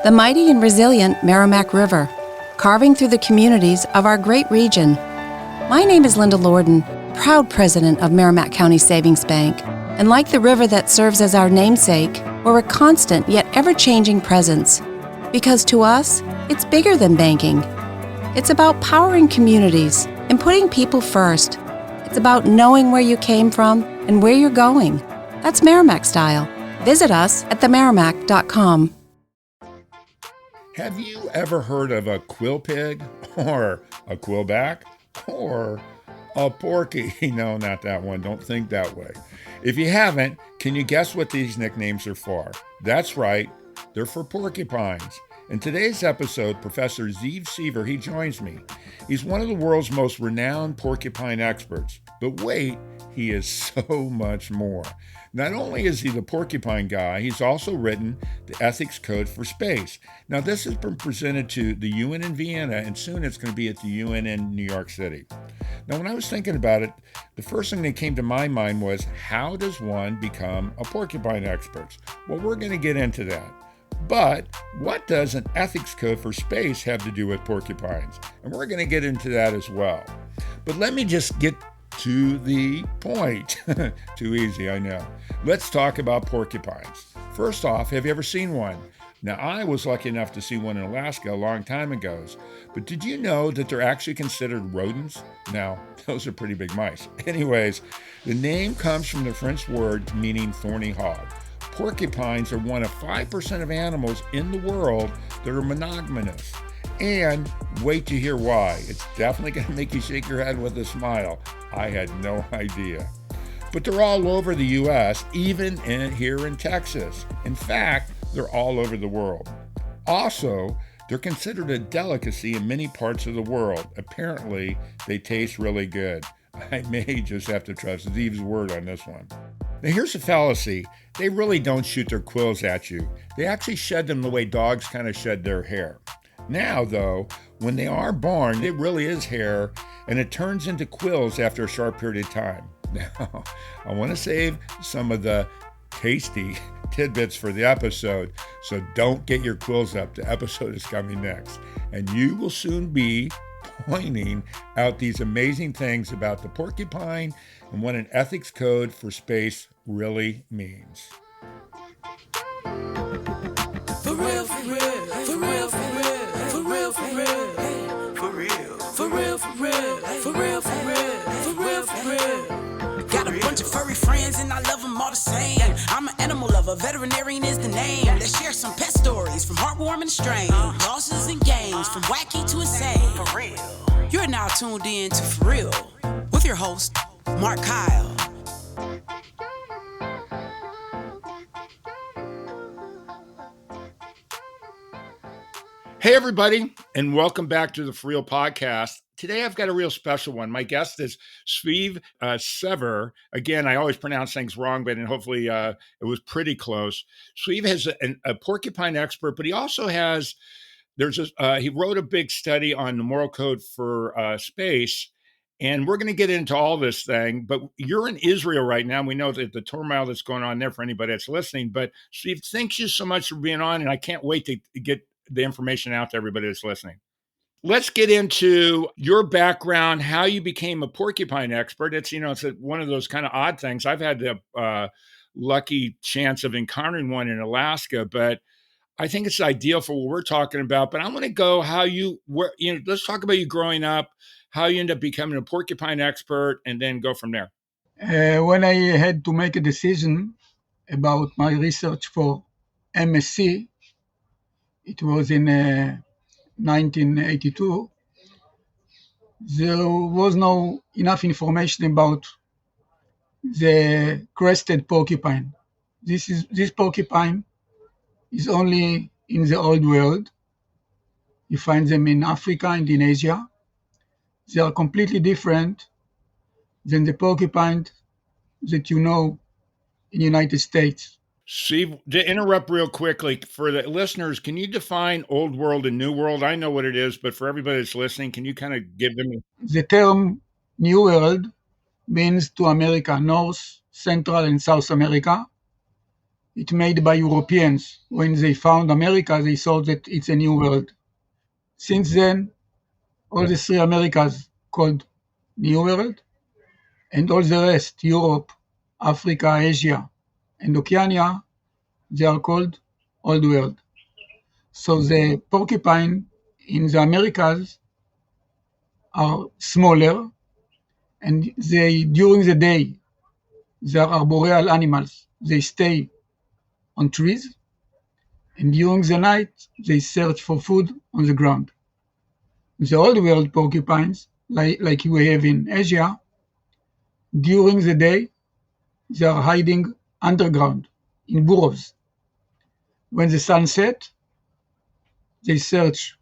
the mighty and resilient Merrimack River, carving through the communities of our great region. My name is Linda Lorden, proud president of Merrimack County Savings Bank, and like the river that serves as our namesake, we're a constant yet ever-changing presence. Because to us, it's bigger than banking. It's about powering communities and putting people first. It's about knowing where you came from and where you're going. That's Merrimack style. Visit us at themerrimack.com. Have you ever heard of a Quill Pig or a Quillback or a Porky? No, not that one. Don't think that way. If you haven't, can you guess what these nicknames are for? That's right. They're for porcupines. In today's episode, Professor Zvi Sever, he joins me. He's one of the world's most renowned porcupine experts. But wait, he is so much more. Not only is he the porcupine guy, he's also written the ethics code for space. Now, this has been presented to the UN in Vienna, and soon it's going to be at the UN in New York City. Now, when I was thinking about it, the first thing that came to my mind was, how does one become a porcupine expert? Well, we're going to get into that. But what does an ethics code for space have to do with porcupines? And we're going to get into that as well. But let me just get to the point. Too easy, I know. Let's talk about porcupines. First off, have you ever seen one? Now, I was lucky enough to see one in Alaska a long time ago. But did you know that they're actually considered rodents? Now, those are pretty big mice. Anyways, the name comes from the French word meaning thorny hog. Porcupines are one of 5% of animals in the world that are monogamous. And wait to hear why. It's definitely going to make you shake your head with a smile. I had no idea. But they're all over the U.S., even here in Texas. In fact, they're all over the world. Also, they're considered a delicacy in many parts of the world. Apparently, they taste really good. I may just have to trust Zvi's word on this one. Now, here's a fallacy. They really don't shoot their quills at you. They actually shed them the way dogs kind of shed their hair. Now, though, when they are born, it really is hair, and it turns into quills after a short period of time. Now, I want to save some of the tasty tidbits for the episode, so don't get your quills up. The episode is coming next, and you will soon be pointing out these amazing things about the porcupine and what an ethics code for space really means. For real, for real, for real, for real, for real, for real, for real, for real, for real, for real, for real, for real, for real. Got a bunch of furry friends and I love them all the same. I'm an animal lover, veterinarian is the name. Let's share some pet stories from heartwarming to strange, losses and gains, from wacky to insane. For real. You're now tuned in to For Real with your host, Mark Kyle. Hey, everybody, and welcome back to the For Real podcast. Today, I've got a real special one. My guest is Zvi Sever. Again, I always pronounce things wrong, but hopefully it was pretty close. Zvi is a porcupine expert, but he also has, he wrote a big study on the moral code for space, and we're going to get into all this thing, but you're in Israel right now. We know that the turmoil that's going on there for anybody that's listening, but Zvi, thank you so much for being on, and I can't wait to get the information out to everybody that's listening. Let's get into your background, how you became a porcupine expert. It's one of those kind of odd things. I've had the lucky chance of encountering one in Alaska, but I think it's ideal for what we're talking about. But I want to go let's talk about you growing up, how you end up becoming a porcupine expert, and then go from there. When I had to make a decision about my research for MSc, it was in 1982. There was no enough information about the crested porcupine. This porcupine is only in the old world. You find them in Africa and in Asia. They are completely different than the porcupine that you know in the United States. Steve, to interrupt real quickly, for the listeners, can you define old world and new world? I know what it is, but for everybody that's listening, can you kind of give them? The term New World means to America, North, Central, and South America. It made by Europeans. When they found America, they thought that it's a new world. Since then, all the three Americas called New World, and all the rest, Europe, Africa, Asia, and Oceania, they are called Old World. So the porcupine in the Americas are smaller, and they during the day they are arboreal animals. They stay on trees, and during the night they search for food on the ground. The old world porcupines, like we have in Asia, during the day they are hiding underground in burrows. When the sun sets, they search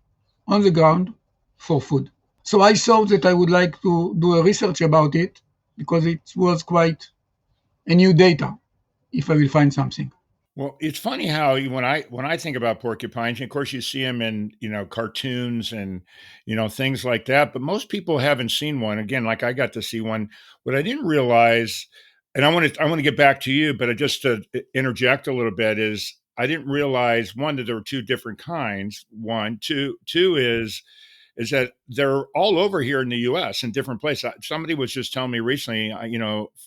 on the ground for food. So I thought that I would like to do a research about it because it was quite a new data if I will find something. Well, it's funny how when I think about porcupines, and of course you see them in cartoons and things like that, but most people haven't seen one. Again, like I got to see one. What I didn't realize, and I want to get back to you, but just to interject a little bit is I didn't realize one that there were two different kinds. One, two is that they're all over here in the U.S. in different places. Somebody was just telling me recently,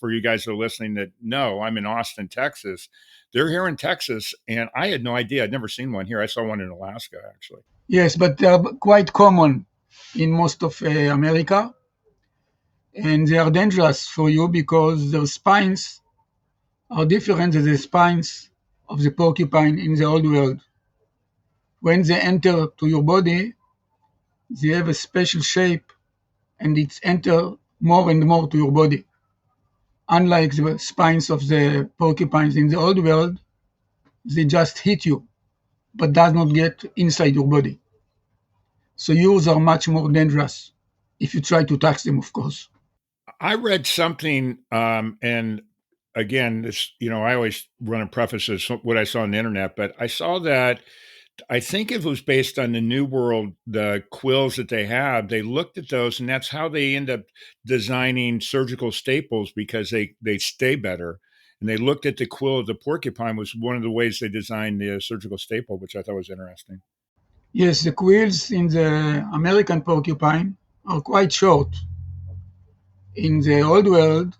for you guys that are listening that no, I'm in Austin, Texas. They're here in Texas, and I had no idea. I'd never seen one here. I saw one in Alaska, actually. Yes, but they are quite common in most of America, and they are dangerous for you because their spines are different than the spines of the porcupine in the old world. When they enter to your body, they have a special shape, and it enter more and more to your body. Unlike the spines of the porcupines in the old world, they just hit you, but does not get inside your body. So yours are much more dangerous if you try to touch them, of course. I read something, and again, this, I always run a preface as what I saw on the internet, but I saw that I think it was based on the New World, the quills that they have. They looked at those, and that's how they end up designing surgical staples because they stay better. And they looked at the quill of the porcupine was one of the ways they designed the surgical staple, which I thought was interesting. Yes, the quills in the American porcupine are quite short. In the old world,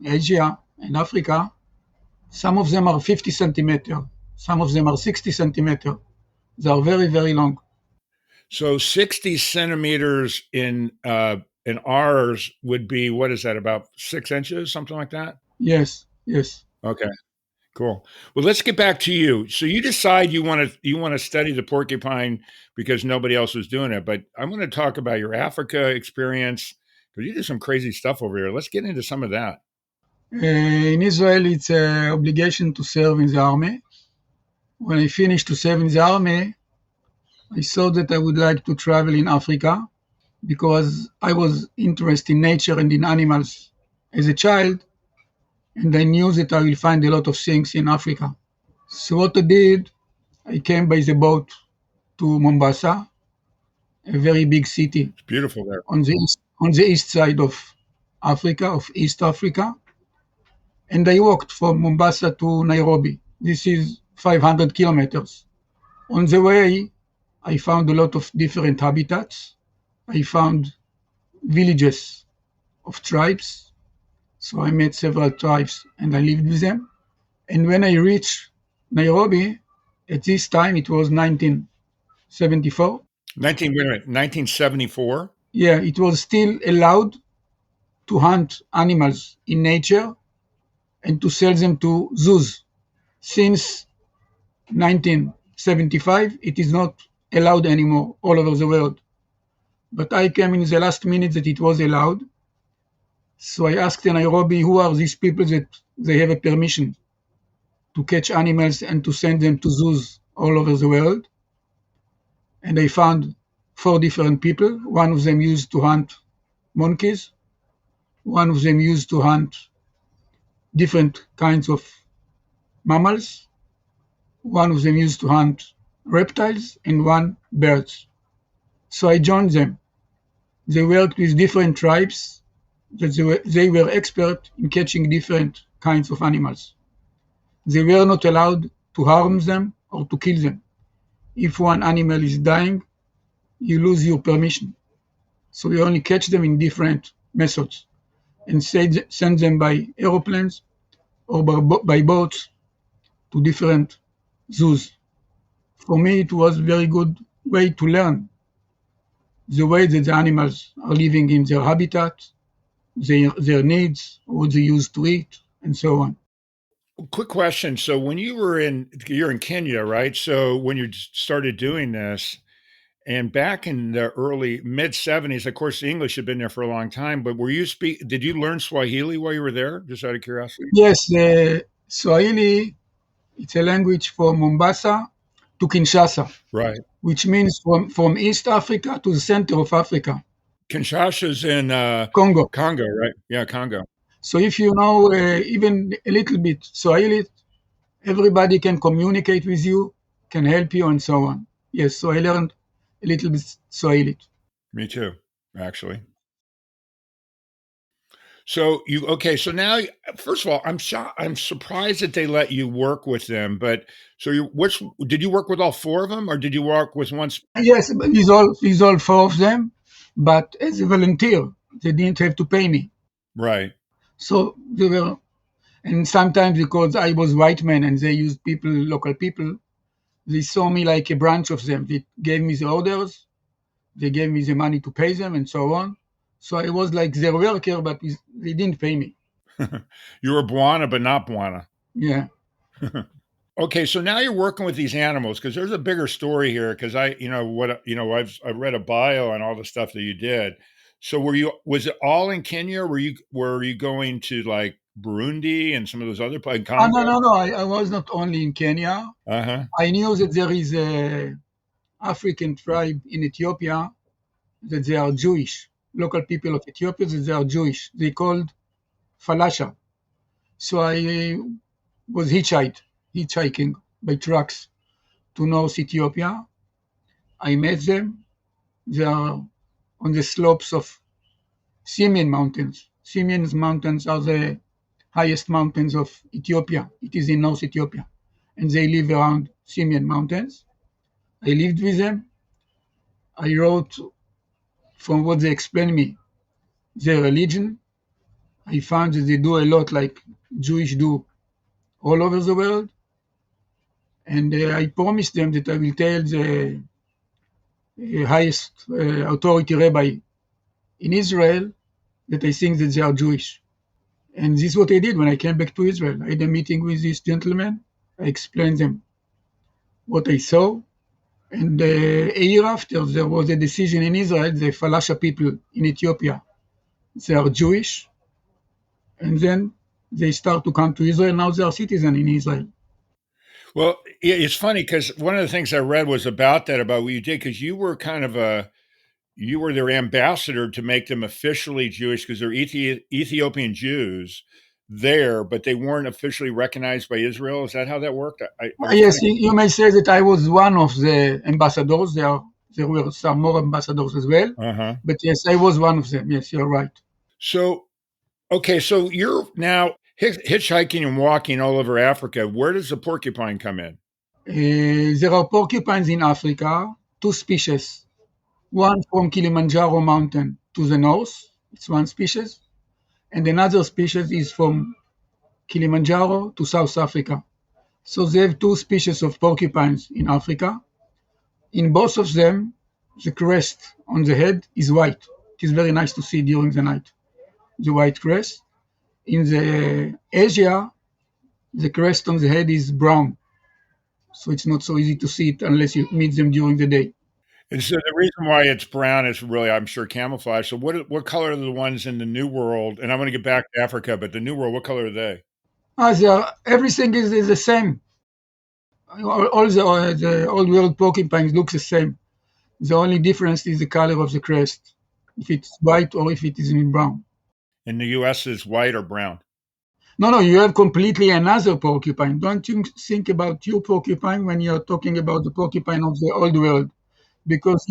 Asia and Africa, some of them are 50 centimeter, some of them are 60 centimeter. They are very, very long. So 60 centimeters in ours would be, what is that, about 6 inches, something like that? Yes, yes. Okay, cool. Well, let's get back to you. So you decide you want to study the porcupine because nobody else was doing it. But I want to talk about your Africa experience because you did some crazy stuff over here. Let's get into some of that. In Israel, it's an obligation to serve in the army. When I finished to serve in the army, I thought that I would like to travel in Africa because I was interested in nature and in animals as a child, and I knew that I will find a lot of things in Africa. So what I did, I came by the boat to Mombasa, a very big city It's beautiful there. on the east side of Africa, of East Africa, and I walked from Mombasa to Nairobi. This is 500 kilometers. On the way, I found a lot of different habitats. I found villages of tribes. So I met several tribes and I lived with them. And when I reached Nairobi, at this time it was 1974. 1974? Yeah, it was still allowed to hunt animals in nature and to sell them to zoos. Since 1975, it is not allowed anymore all over the world. But I came in the last minute that it was allowed. So I asked in Nairobi, who are these people that they have a permission to catch animals and to send them to zoos all over the world? And I found 4 different people. One of them used to hunt monkeys. One of them used to hunt different kinds of mammals. One of them used to hunt reptiles and one birds. So I joined them. They worked with different tribes that they were expert in catching different kinds of animals. They were not allowed to harm them or to kill them. If one animal is dying, you lose your permission. So we only catch them in different methods and send them by aeroplanes or by boats to different zoos. For me, it was a very good way to learn the way that the animals are living in their habitat, their needs, what they use to eat, and so on. Quick question. So when you're in Kenya, right? So when you started doing this, and back in the early mid 70s, of course, the English had been there for a long time, but did you learn Swahili while you were there? Just out of curiosity. Yes, Swahili, it's a language from Mombasa to Kinshasa, Right. which means from East Africa to the center of Africa, Kinshasa's in Congo. Congo, right? Yeah, Congo. So if you know even a little bit Swahili, everybody can communicate with you, can help you, and so on. Yes, so I learned a little bit Swahili. Me too, actually. So so now, first of all, I'm surprised that they let you work with them, but so which did you work with all four of them or did you work with one? Yes, with all four of them, but as a volunteer, they didn't have to pay me. Right. So they were, and sometimes because I was white man and they used local people, they saw me like a branch of them. They gave me the orders, they gave me the money to pay them, and so on. So I was like their worker, but they didn't pay me. You were Bwana, but not Bwana. Yeah. Okay, so now you're working with these animals because there's a bigger story here. Because I've read a bio on all the stuff that you did. So was it all in Kenya? Or were you going to like Burundi and some of those other places? No. I was not only in Kenya. Uh-huh. I knew that there is a African tribe in Ethiopia that they are Jewish. Local people of Ethiopia that they are Jewish. They called Falasha. So I was hitchhiking by trucks to North Ethiopia. I met them. They are on the slopes of Simien Mountains. Simien Mountains are the highest mountains of Ethiopia. It is in North Ethiopia. And they live around Simien Mountains. I lived with them. I wrote from what they explained me, their religion. I found that they do a lot like Jewish do all over the world. And I promised them that I will tell the highest authority rabbi in Israel that I think that they are Jewish. And this is what I did when I came back to Israel. I had a meeting with this gentleman. I explained them what I saw. And a year after, there was a decision in Israel, the Falasha people in Ethiopia, they are Jewish. And then they start to come to Israel. Now they are citizens in Israel. Well, it's funny because one of the things I read was about what you did because you were you were their ambassador to make them officially Jewish because they're Ethiopian Jews there, but they weren't officially recognized by Israel. Is that how that worked? Yes, you may say that I was one of the ambassadors. There were some more ambassadors as well. Uh-huh. But yes, I was one of them. Yes, you're right. So, okay, so you're now hitchhiking and walking all over Africa. Where does the porcupine come in? There are porcupines in Africa, two species. One from Kilimanjaro mountain to the north, it's one species. And another species is from Kilimanjaro to South Africa. So they have two species of porcupines in Africa. In both of them, the crest on the head is white. It is very nice to see during the night, the white crest. In the Asia, the crest on the head is brown. So it's not so easy to see it unless you meet them during the day. And so the reason why it's brown is really, I'm sure, camouflage. So what color are the ones in the New World? And I'm going to get back to Africa, but the New World, what color are they? Everything is the same. All the old world porcupines look the same. The only difference is the color of the crest, if it's white or if it is in brown. In the U.S. is white or brown? No, you have completely another porcupine. Don't you think about your porcupine when you're talking about the porcupine of the old world, because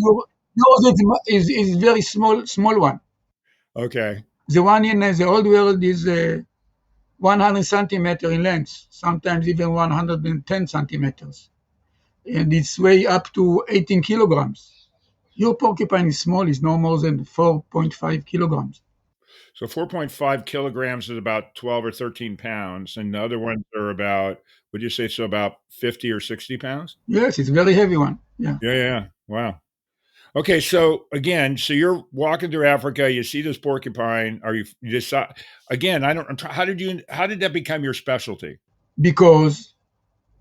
yours is very small one. Okay. The one in the old world is 100 centimeters in length, sometimes even 110 centimeters. And it's weigh up to 18 kilograms. Your porcupine is small, it's no more than 4.5 kilograms. So 4.5 kilograms is about 12 or 13 pounds, and the other ones are about, would you say so, about 50 or 60 pounds? Yes, it's a very heavy one. Yeah. Yeah. Wow. Okay, so again, so you're walking through Africa, you see this porcupine, or you just saw, again, how did that become your specialty? Because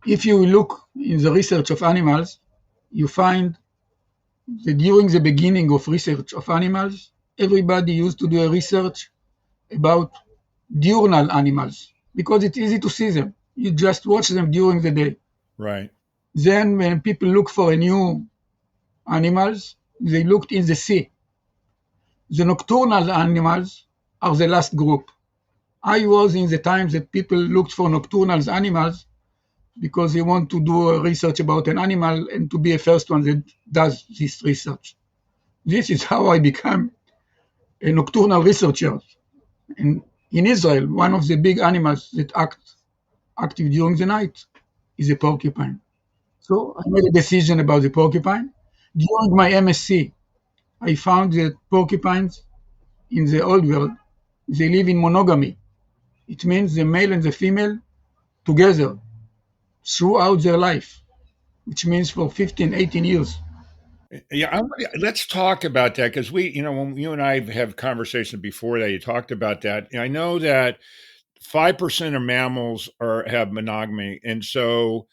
if you look in the research of animals, you find that during the beginning of research of animals, everybody used to do a research about diurnal animals because it's easy to see them. You just watch them during the day. Right. Then when people look for a new animals, they looked in the sea. The nocturnal animals are the last group. I was in the times that people looked for nocturnal animals because they want to do a research about an animal and to be a first one that does this research. This is how I became a nocturnal researcher. And in Israel, one of the big animals that active during the night is a porcupine. So I made a decision about the porcupine. During my MSc, I found that porcupines in the old world, they live in monogamy. It means the male and the female together throughout their life, which means for 15, 18 years. Yeah, let's talk about that because when you and I have conversation before that, you talked about that. I know that 5% of mammals have monogamy, and so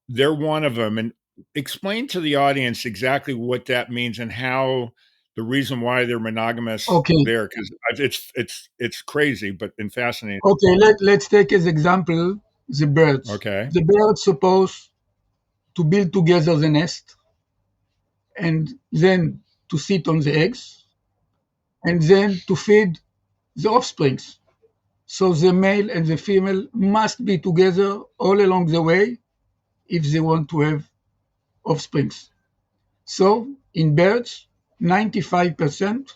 they're one of them. And explain to the audience exactly what that means and how the reason why they're monogamous Okay. there, because it's crazy, but and fascinating. Okay, let's take as example the birds. Okay. The birds supposed to build together the nest and then to sit on the eggs and then to feed the offsprings. So the male and the female must be together all along the way if they want to have offsprings. So in birds, 95%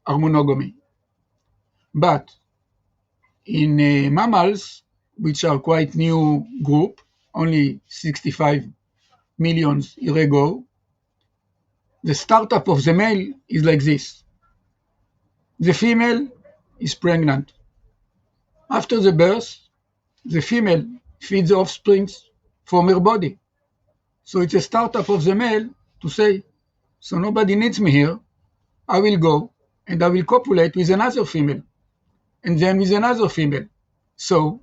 are monogamy. But in mammals, which are quite new group, only 65 million years ago, the startup of the male is like this. The female is pregnant. After the birth, the female feeds the offspring from her body. So it's a startup of the male to say, so nobody needs me here. I will go and I will copulate with another female and then with another female. So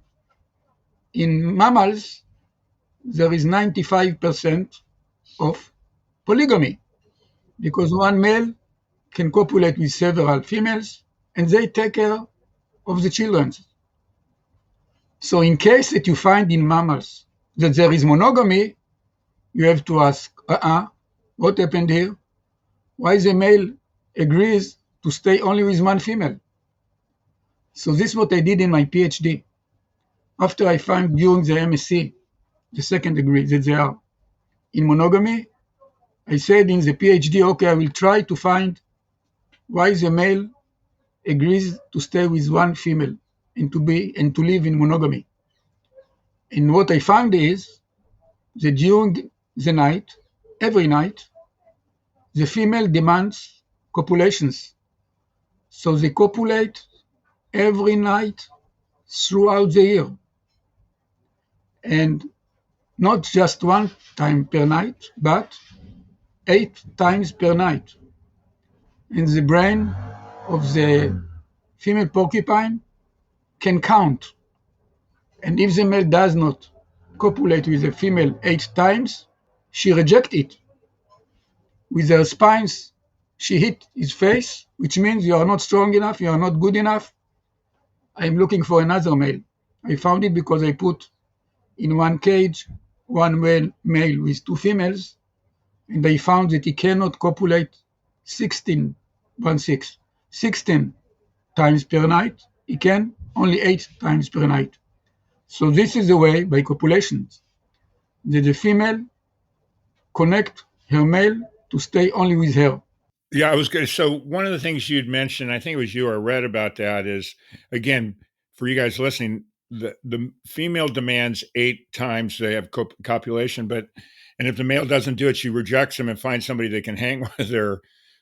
in mammals, there is 95% of polygamy because one male can copulate with several females and they take care of the children. So in case that you find in mammals that there is monogamy, you have to ask, what happened here? Why the male agrees to stay only with one female? So this is what I did in my PhD. After I found during the MSc, the second degree, that they are in monogamy, I said in the PhD, okay, I will try to find why the male agrees to stay with one female and to live in monogamy. And what I found is that during the night, every night, the female demands copulations. So they copulate every night throughout the year. And not just one time per night, but 8 times per night. And the brain of the female porcupine can count. And if the male does not copulate with the female 8 times, she rejects it. With her spines, she hit his face, which means you are not strong enough, you are not good enough. I am looking for another male. I found it because I put in one cage one male with 2 females, and I found that he cannot copulate 16 times per night. He can only 8 times per night. So this is the way, by copulations, that the female connect her male to stay only with her. Yeah, I was going to. So one of the things you'd mentioned, I think it was you or read about that, is again for you guys listening. the female demands 8 times they have copulation, and if the male doesn't do it, she rejects him and finds somebody that can hang with her.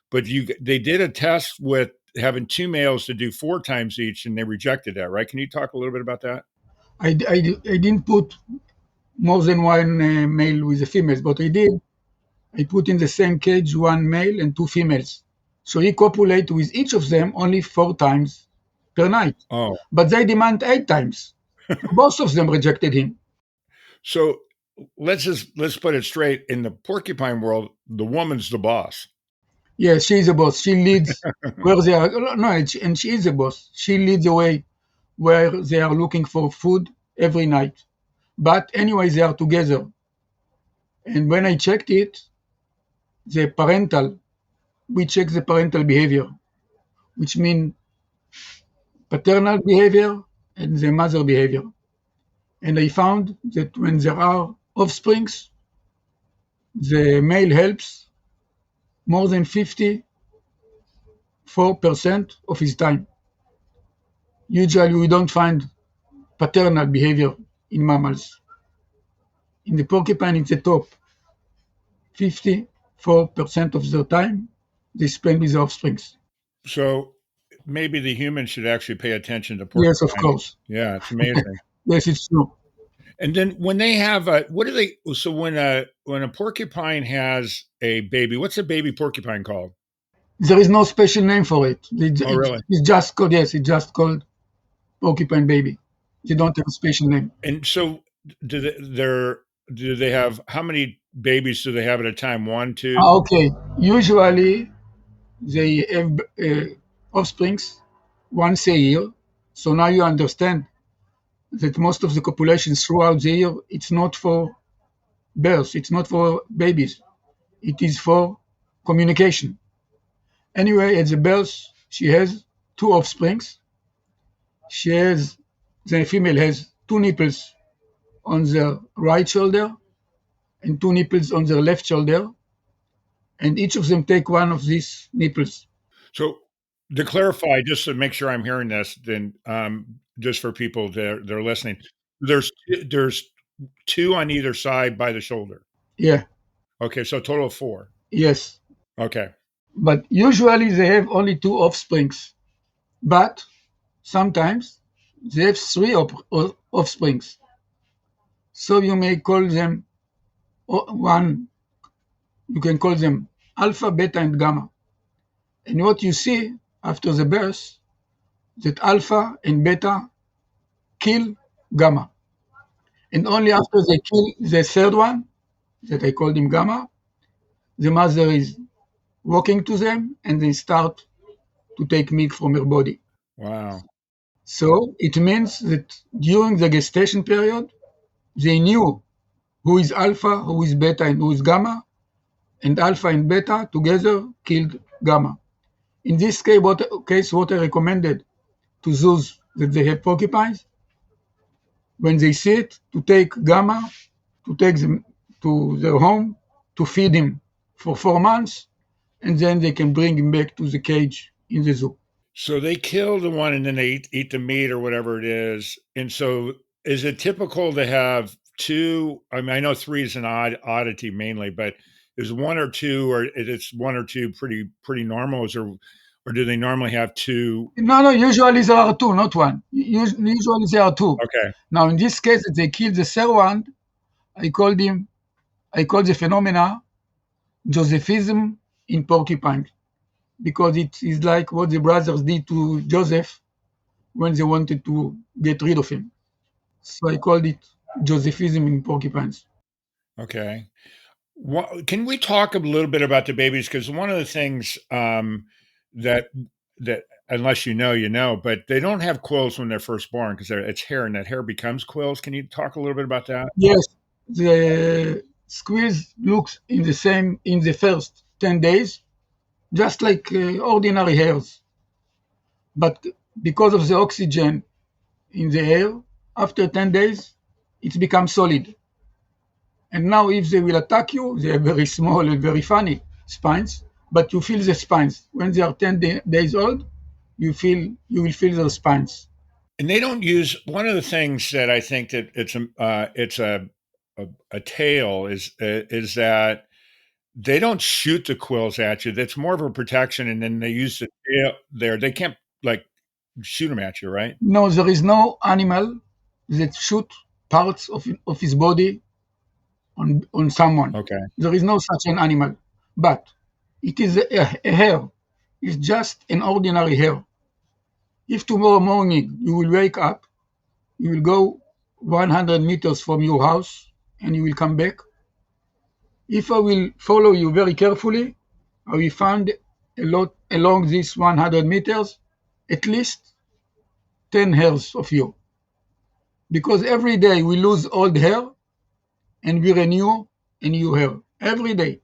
But they did a test with having 2 males to do 4 times each, and they rejected that, right? Can you talk a little bit about that? I didn't put more than one male with the females, but I put in the same cage 1 male and 2 females. So he copulate with each of them only 4 times per night. Oh, But they demand 8 times. Both of them rejected him. so let's put it straight. In the porcupine world, the woman's the boss. Yeah, she is a boss. She leads where they are. No, and she is a boss. She leads the way where they are looking for food every night. But anyway, they are together. And when I checked it, we check the parental behavior, which means paternal behavior and the mother behavior. And I found that when there are offsprings, the male helps more than 54% of his time. Usually we don't find paternal behavior in mammals. In the porcupine, it's the top. 54% of their time they spend with the offsprings. So maybe the human should actually pay attention to Yes, of porcupine. course. Yeah, it's amazing. Yes, it's true. And then when they have what do they? So when a porcupine has a baby, what's a baby porcupine called? There is no special name for it. Oh, really? It's just called, yes, it's just called porcupine baby. They don't have a special name. And so do they have, how many babies do they have at a time? 1, 2? Okay. Usually they have offsprings once a year. So now you understand that most of the copulations throughout the year, it's not for birth, it's not for babies. It is for communication. Anyway, at the birth, she has 2 offsprings. The female has 2 nipples on the right shoulder and 2 nipples on the left shoulder, and each of them take one of these nipples. So to clarify, just to make sure I'm hearing this, then just for people that are listening, there's 2 on either side by the shoulder. Yeah, Okay, so a total of 4. yes. Okay. But usually they have only 2 offsprings. But sometimes they have 3 offsprings. So you may call them you can call them alpha, beta, and gamma. And what you see after the birth, that alpha and beta kill gamma. And only after they kill the third one, that I called him gamma, the mother is walking to them and they start to take milk from her body. Wow. So it means that during the gestation period, they knew who is alpha, who is beta, and who is gamma, and alpha and beta together killed gamma. In this case, what I recommended to those that they have porcupines, when they see it, to take gamma, to take them to their home, to feed him for 4 months, and then they can bring him back to the cage in the zoo. So they kill the one and then they eat the meat or whatever it is. And so is it typical to have 2? I mean, I know 3 is an oddity mainly, but is 1 or 2, or it's 1 or 2 pretty normal? Or do they normally have 2? No, usually there are 2, not 1. Usually there are 2. Okay. Now, in this case, that they killed the third one, I call the phenomena Josephism in porcupine, because it is like what the brothers did to Joseph when they wanted to get rid of him. So I called it Josephism in porcupines. Okay. Can we talk a little bit about the babies? Because one of the things that unless you know, but they don't have quills when they're first born because it's hair, and that hair becomes quills. Can you talk a little bit about that? Yes, the squeeze looks in the first 10 days, just like ordinary hairs. But because of the oxygen in the air, after 10 days, it becomes solid. And now if they will attack you, they are very small and very funny spines, but you feel the spines. When they are 10 days old, you will feel their spines. And they don't use one of the things that I think that it's a tale is that they don't shoot the quills at you. That's more of a protection, and then they use the tail there. They can't like shoot them at you, right? No, there is no animal that shoot parts of his body on someone. Okay. There is no such an animal. But it is a hair. It's just an ordinary hair. If tomorrow morning you will wake up, you will go 100 meters from your house and you will come back. If I will follow you very carefully, I will find a lot along these 100 meters, at least 10 hairs of you. Because every day we lose old hair and we renew a new hair. Every day.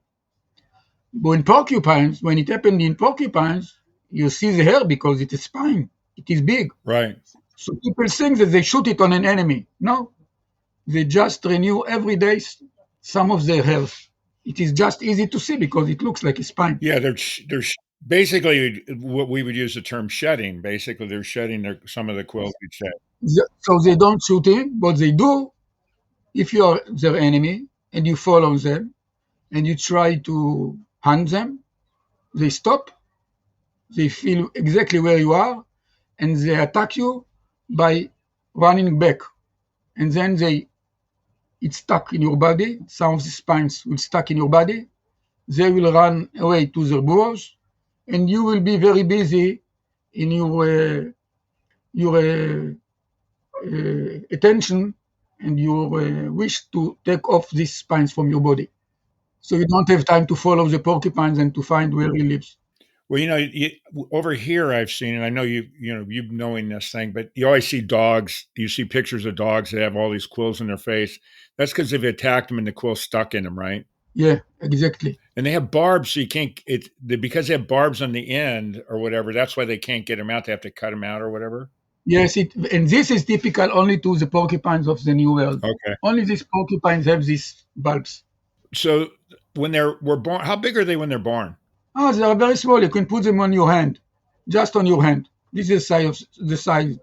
But in porcupines, when it happened in porcupines, you see the hair because it is spine. It is big. Right. So people think that they shoot it on an enemy. No. They just renew every day some of their hairs. It is just easy to see because it looks like a spine. Yeah, they're basically what we would use the term shedding. Basically, they're shedding some of the quills we'd say. So they don't shoot him, but they do if you are their enemy and you follow them and you try to hunt them, they stop, they feel exactly where you are, and they attack you by running back. And then it's stuck in your body. Some of the spines will stuck in your body. They will run away to their burrows, and you will be very busy in your attention and your wish to take off these spines from your body. So you don't have time to follow the porcupines and to find where he lives. Well, over here I've seen, and I know you knowing this thing, but you always see dogs. You see pictures of dogs that have all these quills in their face. That's because they've attacked them and the quill's stuck in them, right? Yeah, exactly. And they have barbs, so you can't. Because they have barbs on the end or whatever. That's why they can't get them out. They have to cut them out or whatever. Yes, and this is typical only to the porcupines of the New World. Okay. Only these porcupines have these bulbs. So when were born, how big are they when they're born? Oh, they are very small. You can put them on your hand, just on your hand. This is the size.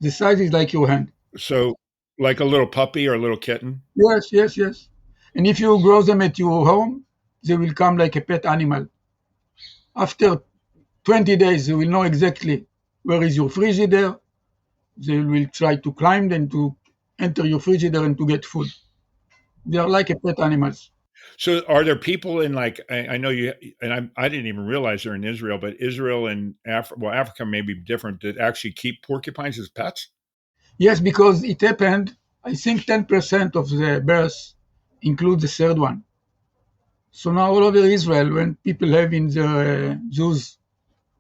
The size is like your hand. So like a little puppy or a little kitten? Yes, yes, yes. And if you grow them at your home, they will come like a pet animal. After 20 days, they will know exactly where is your frigidaire. They will try to climb and to enter your frigidaire and to get food. They are like a pet animals. So are there people in I know you, and I didn't even realize they're in Israel, but Israel and Africa may be different, that actually keep porcupines as pets? Yes, because it happened, I think 10% of the births include the third one. So now all over Israel, when people have in their zoos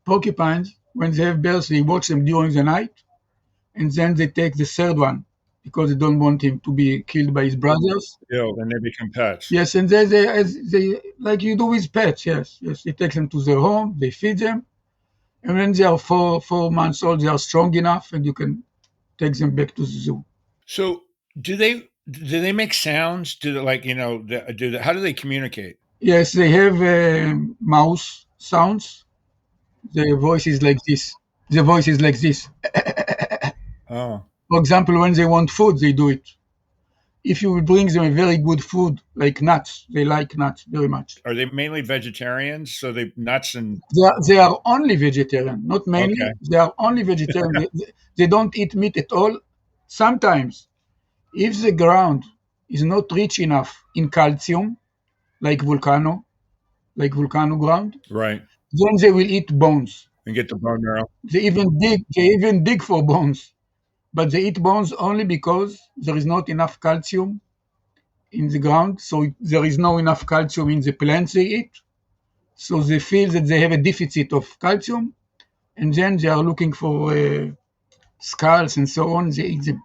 porcupines, when they have births, they watch them during the night, and then they take the third one because they don't want him to be killed by his brothers. Yeah, and they become pets. Yes, and they like you do with pets. Yes, they take them to their home, they feed them, and when they are 4 months old, they are strong enough, and you can take them back to the zoo. So do they make sounds? How do they communicate? Yes, they have mouse sounds. Their voice is like this. The voice is like this. Oh. For example, when they want food, they do it. If you bring them a very good food, like nuts, they like nuts very much. Are they mainly vegetarians? So they nuts and They are only vegetarian, not mainly. Okay. They are only vegetarian. They don't eat meat at all. Sometimes, if the ground is not rich enough in calcium, like volcano ground, right, then they will eat bones. and get the bone marrow. They even dig for bones, but they eat bones only because there is not enough calcium in the ground. So there is no enough calcium in the plants they eat. So they feel that they have a deficit of calcium, and then they are looking for skulls and so on. They eat them.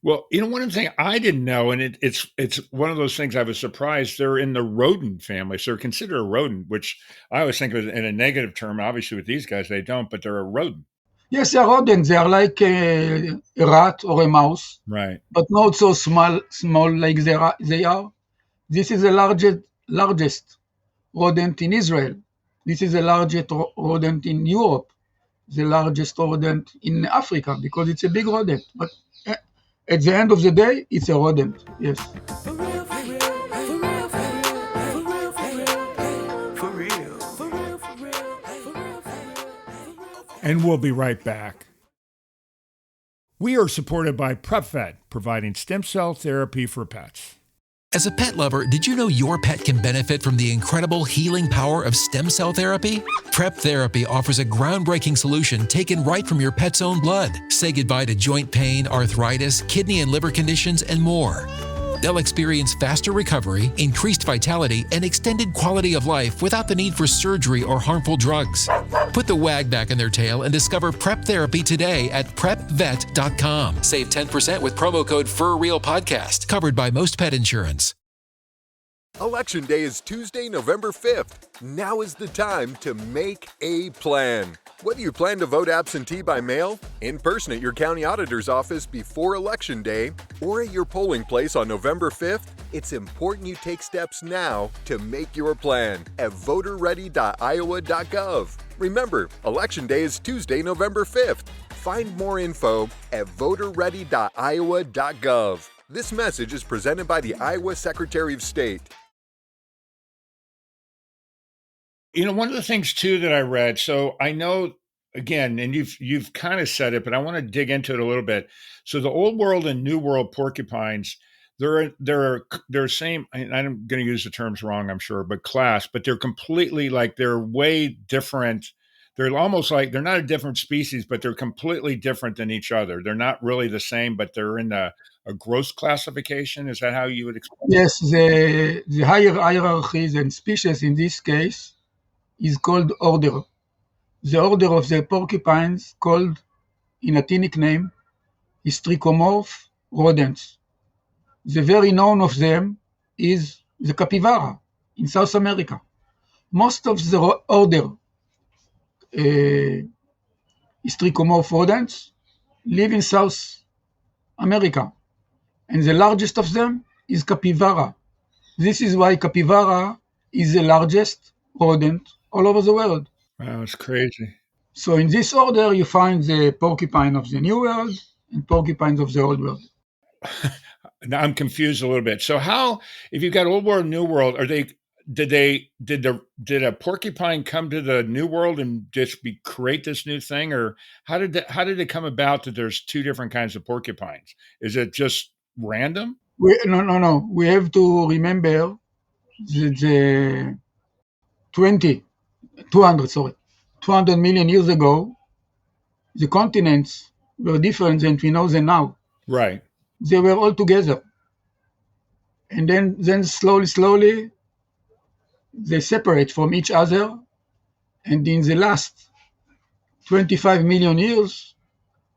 Well, one thing I didn't know, and it's one of those things I was surprised, they're in the rodent family. So they're considered a rodent, which I always think of in a negative term. Obviously, with these guys, they don't, but they're a rodent. Yes, they are rodents. They are like a rat or a mouse, Right. but not so small like they are. This is the largest rodent in Israel. This is the largest rodent in Europe. the largest rodent in Africa because it's a big rodent. But at the end of the day, it's a rodent. Yes. And we'll be right back. We are supported by Prof, providing stem cell therapy for pets. As a pet lover, did you know your pet can benefit from the incredible healing power of stem cell therapy? Prep Therapy offers a groundbreaking solution taken right from your pet's own blood. Say goodbye to joint pain, arthritis, kidney and liver conditions, and more. They'll experience faster recovery, increased vitality, and extended quality of life without the need for surgery or harmful drugs. Put the wag back in their tail and discover Prep Therapy today at prepvet.com. Save 10% with promo code FURREALPODCAST, covered by most pet insurance. Election Day is Tuesday, November 5th. Now is the time to make a plan. Whether you plan to vote absentee by mail, in person at your county auditor's office before Election Day, or at your polling place on November 5th, it's important you take steps now to make your plan at voterready.iowa.gov. Remember, Election Day is Tuesday, November 5th. Find more info at voterready.iowa.gov. This message is presented by the Iowa Secretary of State. You know, one of the things too that I read, so I know again, and you've kind of said it, but I want to dig into it a little bit. So the old world and new world porcupines, they're same, and I'm going to use the terms wrong, I'm sure, but class, but they're completely like, they're way different. They're almost like, they're not a different species, but they're completely different than each other. They're not really the same, but they're in a gross classification. Is that how you would explain? Yes, the higher hierarchies and species in this case is called order. The order of the porcupines, called in Latinic name, is trichomorph rodents. The very known of them is the capybara in South America. Most of the order is trichomorph rodents live in South America, and the largest of them is capybara. This is why capybara is the largest rodent all over the world. Wow, it's crazy. So in this order, you find the porcupine of the New World and porcupines of the Old World. Now I'm confused a little bit. So how, if you've got old world, new world, did a porcupine come to the new world and just create this new thing, or how did it come about that there's two different kinds of porcupines? Is it just random? No. We have to remember the 200 million years ago, the continents were different than we know them now. Right. They were all together. And then slowly, they separate from each other. And in the last 25 million years,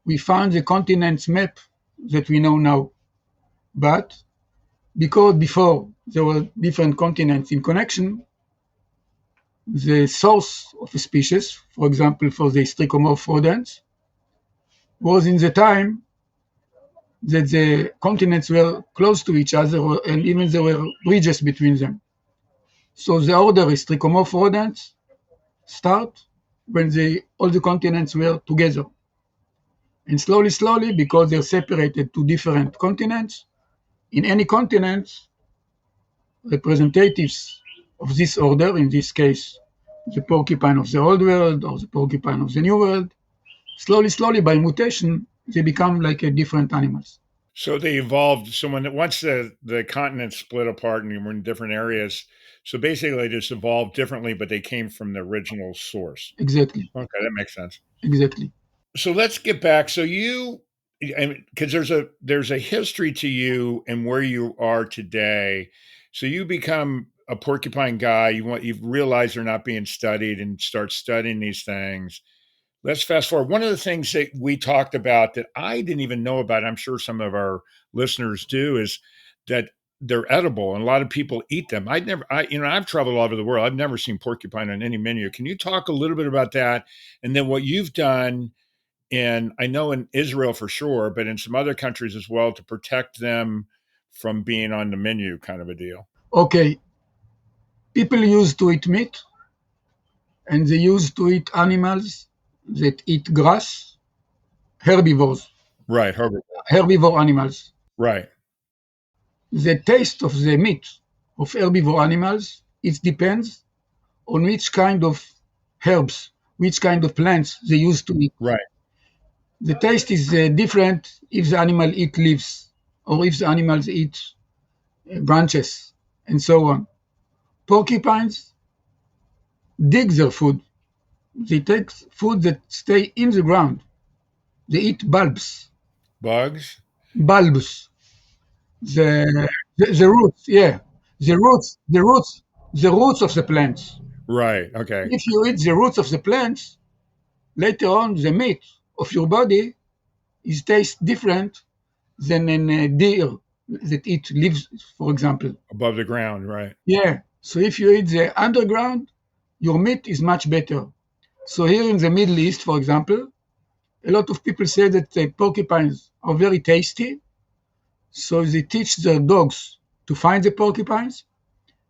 we found the continents map that we know now. But because before there were different continents in connection, the source of a species, for example, for the trichomorph rodents, was in the time that the continents were close to each other, and even there were bridges between them. So the order is trichomorph rodents start when all the continents were together. And slowly, because they're separated to different continents, in any continent, representatives of this order, in this case, the porcupine of the Old World or the porcupine of the New World, slowly by mutation, they become like different animals. So they evolved. So once the continents split apart and were in different areas, so basically they just evolved differently, but they came from the original source. Exactly. Okay, that makes sense. Exactly. So let's get back. So because there's a history to you and where you are today. So you become a porcupine guy. You've realized they're not being studied and start studying these things. Let's fast forward. One of the things that we talked about that I didn't even know about, I'm sure some of our listeners do, is that they're edible and a lot of people eat them. I've traveled all over the world. I've never seen porcupine on any menu. Can you talk a little bit about that? And then what you've done, and I know in Israel for sure, but in some other countries as well, to protect them from being on the menu, kind of a deal. Okay. People used to eat meat, and they used to eat animals that eat grass, herbivores, Right. Herbert. herbivore animals. Right. The taste of the meat of herbivore animals, it depends on which kind of herbs, which kind of plants they used to eat. Right. The taste is different if the animal eat leaves or if the animals eat branches and so on. Porcupines dig their food. They take food that stay in the ground. They eat bulbs. Bugs. Bulbs. The roots, yeah. The roots of the plants. Right. Okay. If you eat the roots of the plants, later on the meat of your body is taste different than in a deer that eat leaves, for example. Above the ground. Right. Yeah. So if you eat the underground, your meat is much better. So here in the Middle East, for example, a lot of people say that the porcupines are very tasty. So they teach their dogs to find the porcupines,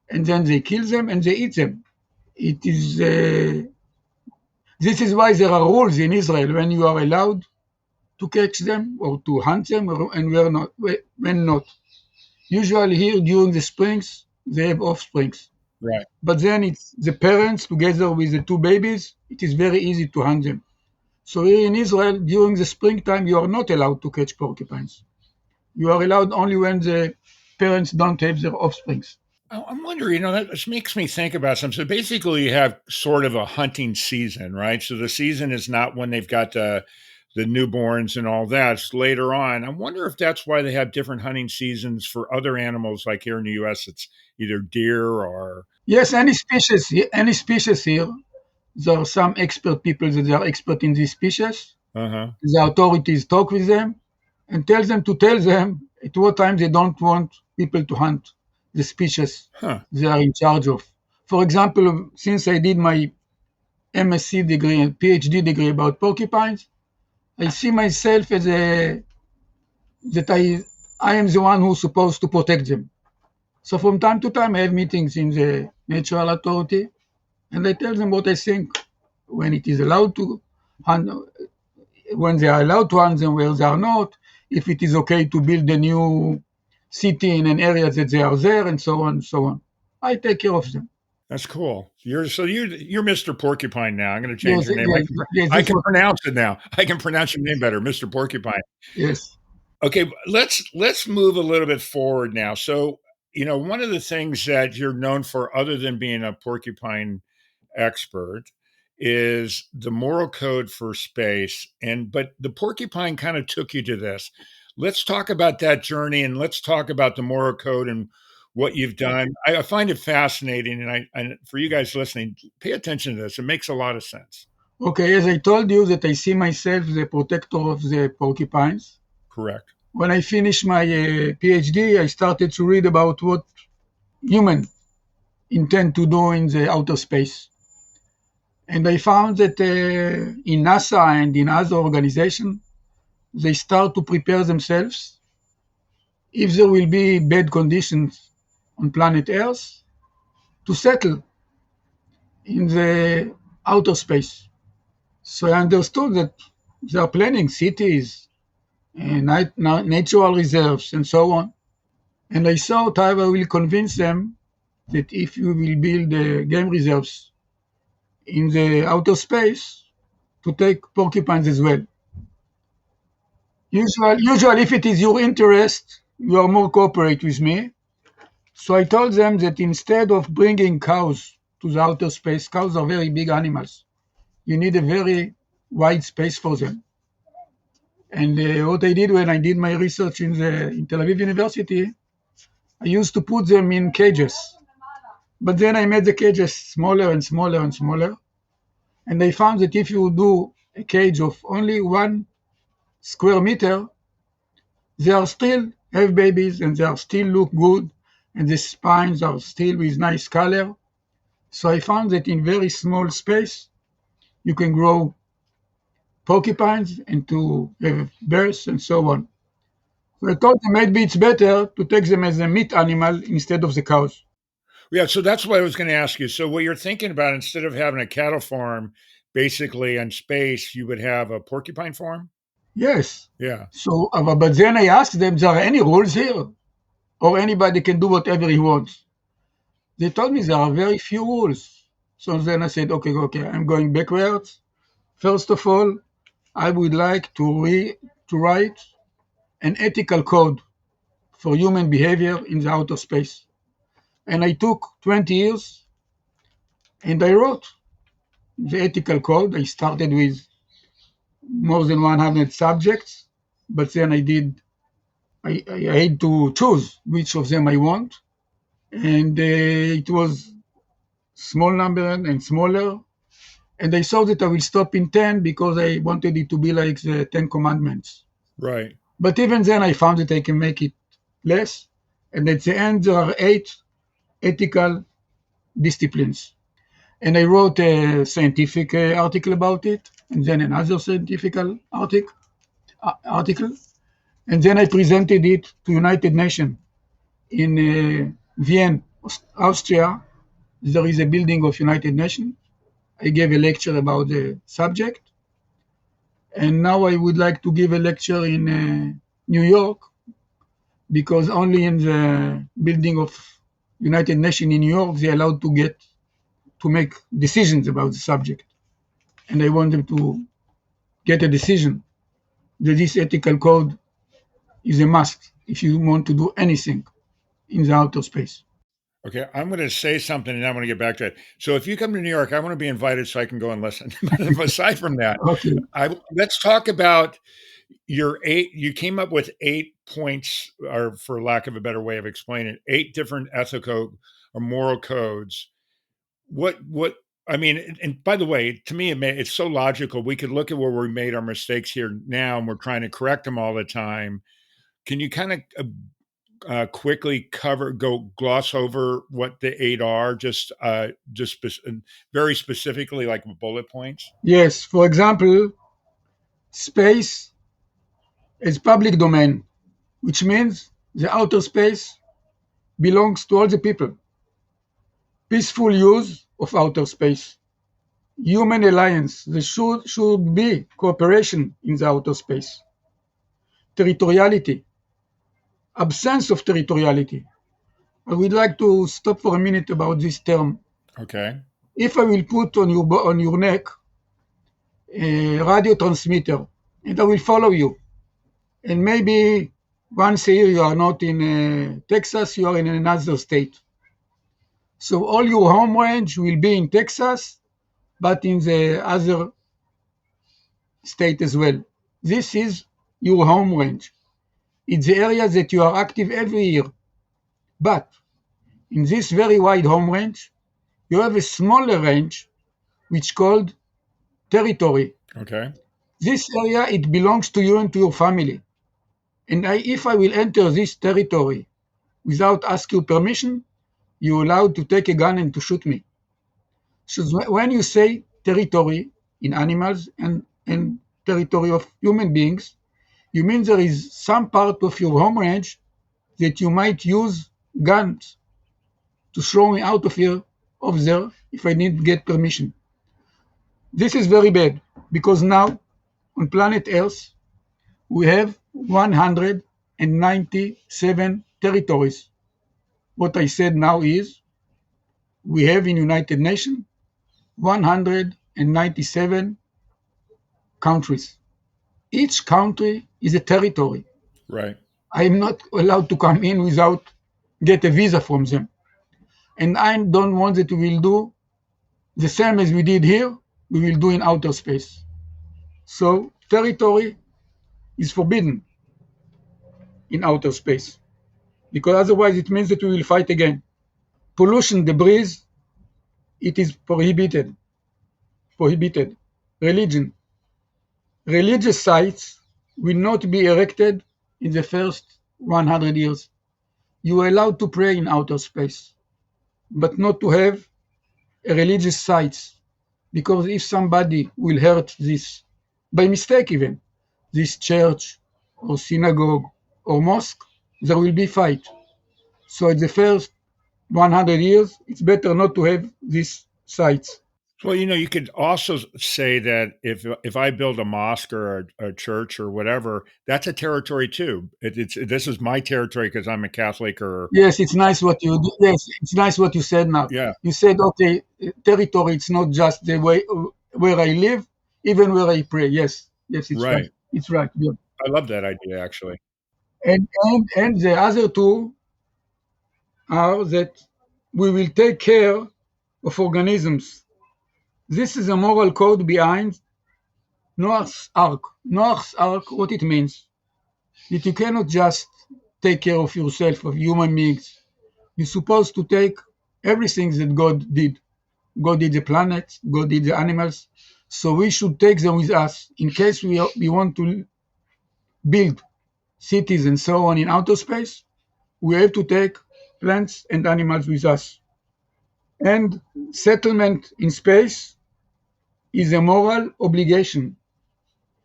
and then they kill them and they eat them. It is this is why there are rules in Israel when you are allowed to catch them or to hunt them, and when not. Usually here during the springs they have offsprings, Right. but then it's the parents together with the two babies. It is very easy to hunt them. So here in Israel during the springtime you are not allowed to catch porcupines. You are allowed only when the parents don't have their offsprings. I'm wondering, that just makes me think about something. So basically, you have sort of a hunting season, right? So the season is not when they've got the newborns and all that. It's later on. I wonder if that's why they have different hunting seasons for other animals, like here in the U.S. It's either deer or Yes, any species here, there are some expert people that are expert in these species. The authorities talk with them and tell them at what time they don't want people to hunt the species they are in charge of. For example, since I did my MSc degree and PhD degree about porcupines, I see myself as I am the one who's supposed to protect them. So from time to time, I have meetings in the Natural Authority, and I tell them what I think when it is allowed to hunt, when they are allowed to hunt them, where they are not, if it is okay to build a new city in an area that they are there, and so on and so on. I take care of them. That's cool. You're Mr. Porcupine now. I'm going to change Yes, your name. yes, I can pronounce it now. I can pronounce your name better, Mr. Porcupine. Yes. Okay, let's move a little bit forward now. So, one of the things that you're known for, other than being a porcupine expert, is the moral code for space. But the porcupine kind of took you to this. Let's talk about that journey, and let's talk about the moral code and what you've done. I find it fascinating, and for you guys listening, pay attention to this. It makes a lot of sense. Okay, as I told you that I see myself the protector of the porcupines. Correct. When I finished my PhD, I started to read about what humans intend to do in the outer space. And I found that in NASA and in other organizations, they start to prepare themselves if there will be bad conditions on planet Earth to settle in the outer space. So I understood that they are planning cities and natural reserves and so on. And I thought I will convince them that if you will build game reserves in the outer space, to take porcupines as well. Usually, if it is your interest, you are more cooperate with me. So I told them that instead of bringing cows to the outer space, cows are very big animals. You need a very wide space for them. And what I did when I did my research in Tel Aviv University, I used to put them in cages. But then I made the cages smaller and smaller and smaller. And I found that if you do a cage of only 1 square meter, they are still have babies and they are still look good and the spines are still with nice color. So I found that in very small space, you can grow porcupines and to have birds and so on. So I thought maybe it's better to take them as a meat animal instead of the cows. Yeah, so that's what I was going to ask you. So what you're thinking about, instead of having a cattle farm, basically in space, you would have a porcupine form? Yes. Yeah. So, but then I asked them, there are any rules here? Or anybody can do whatever he wants? They told me there are very few rules. So then I said, okay, I'm going backwards. First of all, I would like to write an ethical code for human behavior in the outer space. And I took 20 years and I wrote the ethical code. I started with more than 100 subjects, but then I had to choose which of them I want. And it was small number and smaller. And I saw that I will stop in 10 because I wanted it to be like the 10 commandments. Right. But even then I found that I can make it less. And at the end, there are 8 ethical disciplines. And I wrote a scientific article about it, and then another scientific article. And then I presented it to United Nations in Vienna, Austria. There is a building of United Nations. I gave a lecture about the subject. And now I would like to give a lecture in New York, because only in the building of United Nations in New York, they're allowed to make decisions about the subject. And I want them to get a decision that this ethical code is a must if you want to do anything in the outer space. Okay, I'm going to say something and I'm going to get back to it. So if you come to New York, I want to be invited so I can go and listen. But aside from that, Okay. let's talk about your 8. You came up with 8 points, or for lack of a better way of explaining it, 8 different ethical or moral codes. What I mean, and by the way, to me, it's so logical. We could look at where we made our mistakes here now, and we're trying to correct them all the time. Can you kind of quickly gloss over what the 8 are, just very specifically, like bullet points? Yes. For example, space is public domain, which means the outer space belongs to all the people. Peaceful use of outer space. Human alliance. There should be cooperation in the outer space. Territoriality. Absence of territoriality. I would like to stop for a minute about this term. Okay. If I will put on your neck a radio transmitter, and I will follow you, and maybe once a year you are not in Texas, you are in another state. So all your home range will be in Texas, but in the other state as well. This is your home range. It's the area that you are active every year. But in this very wide home range, you have a smaller range, which called territory. Okay. This area, it belongs to you and to your family. And if I will enter this territory without asking you permission, you're allowed to take a gun and to shoot me. So when you say territory in animals and territory of human beings, you mean there is some part of your home range that you might use guns to throw me out of there if I need to get permission. This is very bad, because now on planet Earth we have 197 territories. What I said now is we have in United Nations 197 countries. Each country is a territory. Right. I'm not allowed to come in without get a visa from them. And I don't want that we will do the same as we did here, we will do in outer space. So territory is forbidden in outer space, because otherwise it means that we will fight again. Pollution, debris, it is prohibited. Religion. Religious sites will not be erected in the first 100 years. You are allowed to pray in outer space, but not to have a religious sites, because if somebody will hurt this, by mistake even, this church or synagogue or mosque, there will be fight. So at the first 100 years, it's better not to have these sites. Well, you could also say that if I build a mosque or a church or whatever, that's a territory too. This is my territory because I'm a Catholic or Yes, it's nice what you do. Yes, it's nice what you said now. yeah, You said, okay, territory, it's not just the way where I live, even where I pray. Yes, yes, it's right. right. It's right. Yeah. I love that idea actually. And the other two are that we will take care of organisms. This is a moral code behind Noah's Ark. Noah's Ark, what it means, that you cannot just take care of yourself, of human beings. You're supposed to take everything that God did. God did the planet, God did the animals. So we should take them with us in case we want to build cities and so on in outer space. We have to take plants and animals with us. And settlement in space is a moral obligation.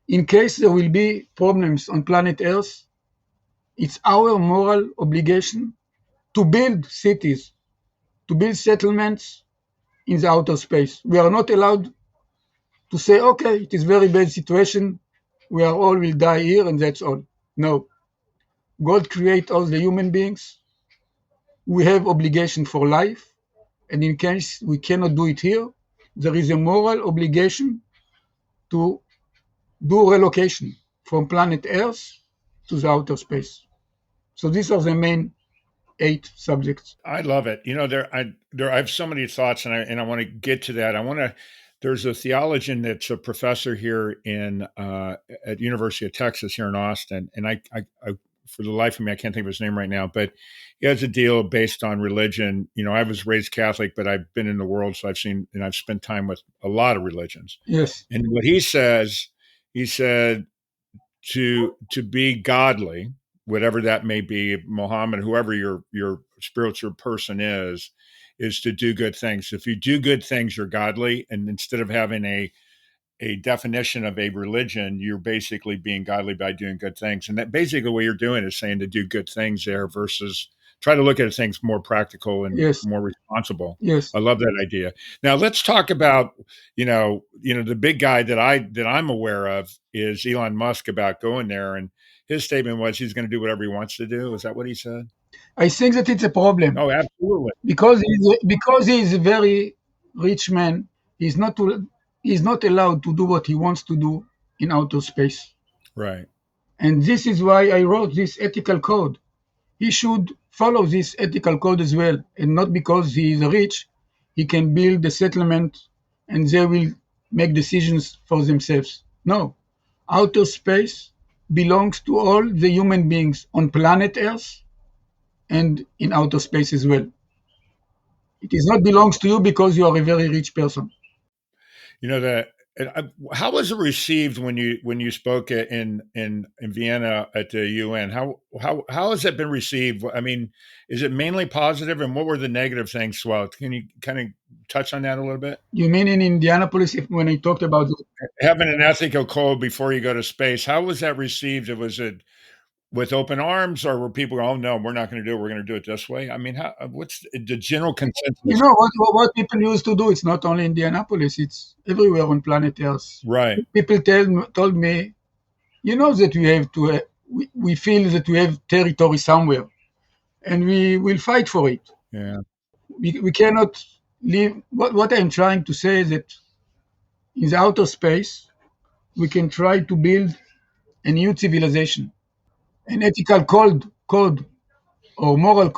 In case there will be problems on planet Earth, it's our moral obligation to build cities, to build settlements in the outer space. We are not allowed to say, okay, it is very bad situation. We are all will die here and that's all. No. God create all the human beings. We have obligation for life. And in case we cannot do it here, there is a moral obligation to do relocation from planet Earth to the outer space. So these are the main 8 subjects. I love it. I have so many thoughts, and I want to get to that. There's a theologian that's a professor here at University of Texas here in Austin, and I for the life of me I can't think of his name right now, but he has a deal based on religion. I was raised Catholic, but I've been in the world, so I've spent time with a lot of religions. Yes. And what he said to be godly, whatever that may be, Muhammad, whoever your spiritual person is to do good things. If you do good things, you're godly. And instead of having a definition of a religion, you're basically being godly by doing good things. And that basically what you're doing is saying to do good things there versus try to look at things more practical and Yes. more responsible. Yes. I love that idea. Now let's talk about, the big guy that I'm aware of is Elon Musk about going there. And his statement was he's going to do whatever he wants to do. Is that what he said? I think that it's a problem Oh, absolutely. because he's a very rich man. He's not allowed to do what he wants to do in outer space. Right. And this is why I wrote this ethical code. He should follow this ethical code as well, and not because he is rich, he can build a settlement and they will make decisions for themselves. No, outer space belongs to all the human beings on planet Earth and in outer space as well. It is not belongs to you because you are a very rich person. How was it received when you spoke in Vienna at the UN? How has it been received? I mean, is it mainly positive, and what were the negative things? Well, can you kind of touch on that a little bit? You mean in Indianapolis when I talked about Having an ethical code before you go to space, how was that received? Was it with open arms, or were people, oh no, we're not going to do it, we're going to do it this way? I mean, what's the general consensus? what people used to do? It's not only Indianapolis; it's everywhere on planet Earth. Right. People told me, that we have to. We feel that we have territory somewhere, and we will fight for it. Yeah. We cannot live. What I'm trying to say is that in the outer space, we can try to build a new civilization, an ethical code or moral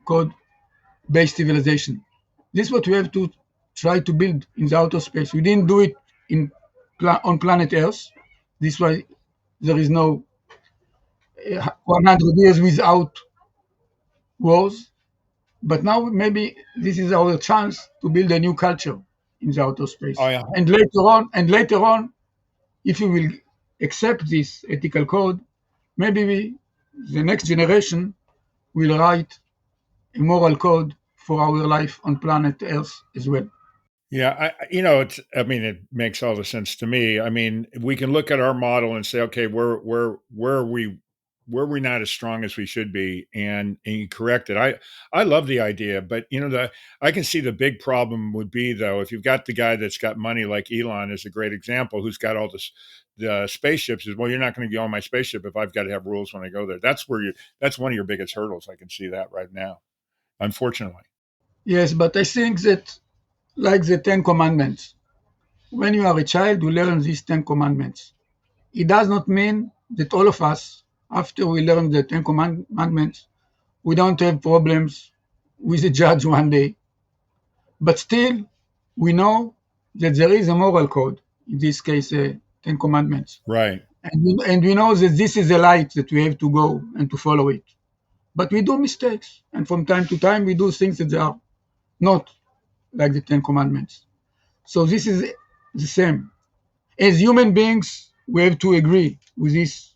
code-based civilization. This is what we have to try to build in the outer space. We didn't do it on planet Earth. This is why there is no 100 years without wars. But now maybe this is our chance to build a new culture in the outer space. Oh, yeah. And later on, if we will accept this ethical code, maybe the next generation will write a moral code for our life on planet Earth as well. Yeah, it makes all the sense to me. I mean, we can look at our model and say, okay, where are we we're not as strong as we should be, and you correct it. I love the idea, but I can see the big problem would be, though, if you've got the guy that's got money, like Elon is a great example, who's got all the spaceships. Is, well, you're not going to be on my spaceship if I've got to have rules when I go there. That's one of your biggest hurdles. I can see that right now, unfortunately. Yes, but I think that, like the Ten Commandments, when you are a child, you learn these 10 commandments. It does not mean that all of us, after we learn the 10 commandments, we don't have problems with a judge one day. But still, we know that there is a moral code, in this case, 10 commandments. Right. And we know that this is a light that we have to go and to follow it. But we do mistakes. And from time to time, we do things that are not like the 10 commandments. So this is the same. As human beings, we have to agree with these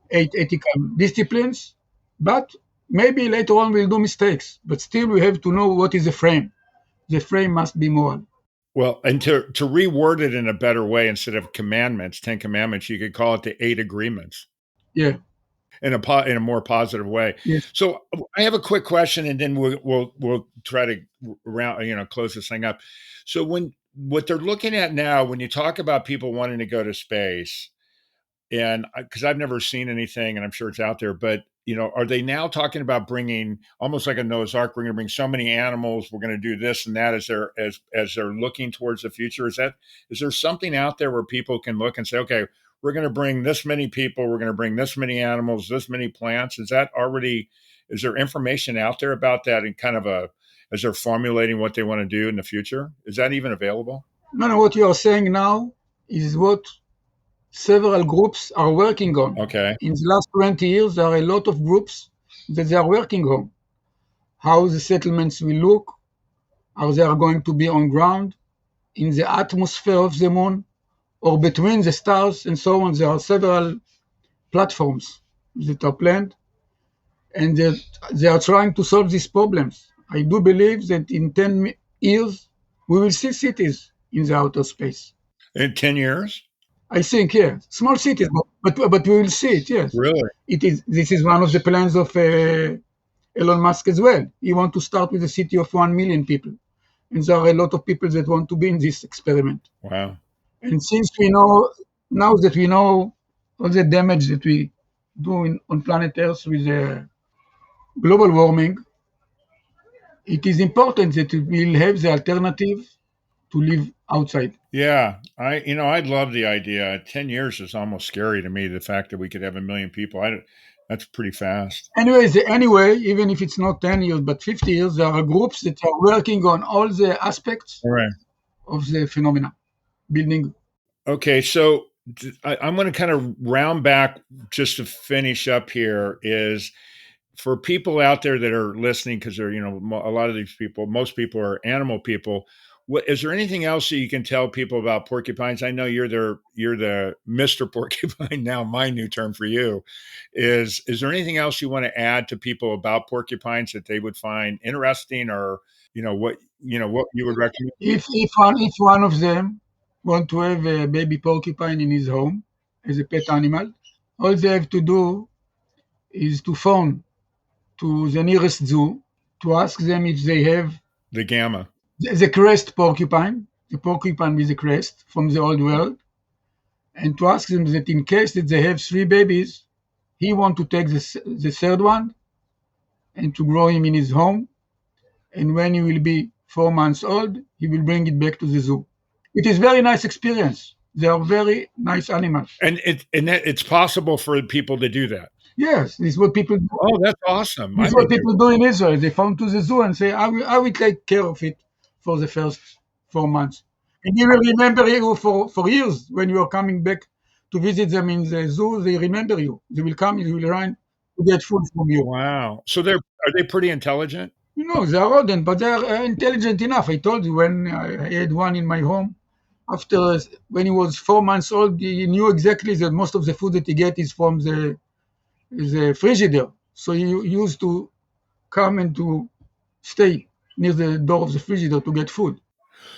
8 ethical disciplines, but maybe later on we'll do mistakes. But still, we have to know what is the frame. The frame must be moral. Well, and to reword it in a better way, instead of commandments, 10 commandments, you could call it the 8 agreements. Yeah. In a more positive way. Yes. So I have a quick question, and then we'll try to close this thing up. So what they're looking at now, when you talk about people wanting to go to space, and because I've never seen anything, and I'm sure it's out there, but are they now talking about bringing, almost like a Noah's Ark, we're going to bring so many animals, we're going to do this and that, as they're looking towards the future? Is there something out there where people can look and say, okay, we're going to bring this many people, we're going to bring this many animals, this many plants? Is there information out there about that, and kind of as they're formulating what they want to do in the future? Is that even available? No, what you are saying now is what several groups are working on. Okay. In the last 20 years, there are a lot of groups that they are working on. How the settlements will look, how they are going to be on ground, in the atmosphere of the moon, or between the stars, and so on. There are several platforms that are planned, and they are trying to solve these problems. I do believe that in 10 years, we will see cities in the outer space. In 10 years? I think, yeah. Small cities, but we will see it, yes. Really? This is one of the plans of Elon Musk as well. He wants to start with a city of 1 million people. And there are a lot of people that want to be in this experiment. Wow. And since now that we know all the damage that we do on planet Earth with global warming, it is important that we'll have the alternative to live outside. Yeah, I'd love the idea. 10 years is almost scary to me, the fact that we could have 1 million people. That's pretty fast. Anyway, even if it's not 10 years, but 50 years, there are groups that are working on all the aspects of the phenomena, building. Okay, so I'm going to kind of round back just to finish up here. Is for people out there that are listening, because they're, a lot of these people, most people are animal people. Is there anything else that you can tell people about porcupines? I know you're the Mr. Porcupine now. My new term for you is there anything else you want to add to people about porcupines that they would find interesting, or what you would recommend? If one of them want to have a baby porcupine in his home as a pet animal, all they have to do is to phone to the nearest zoo to ask them if they have the gamma. The crest porcupine, the porcupine with the crest from the old world, and to ask them that in case that they have 3 babies, he want to take the third one and to grow him in his home. And when he will be 4 months old, he will bring it back to the zoo. It is very nice experience. They are very nice animals. And it's possible for people to do that. Yes, this is what people do. Oh, that's awesome. This is what people do in Israel. They phone to the zoo and say, I will take care of it for the first 4 months. And he will remember you for years. When you are coming back to visit them in the zoo, they remember you. They will come, they will run to get food from you. Wow. So are they pretty intelligent? They are rodent, but they are intelligent enough. I told you when I had one in my home, when he was 4 months old, he knew exactly that most of the food that he gets is from the frigidaire. So he used to come and to stay near the door of the frigidaire to get food.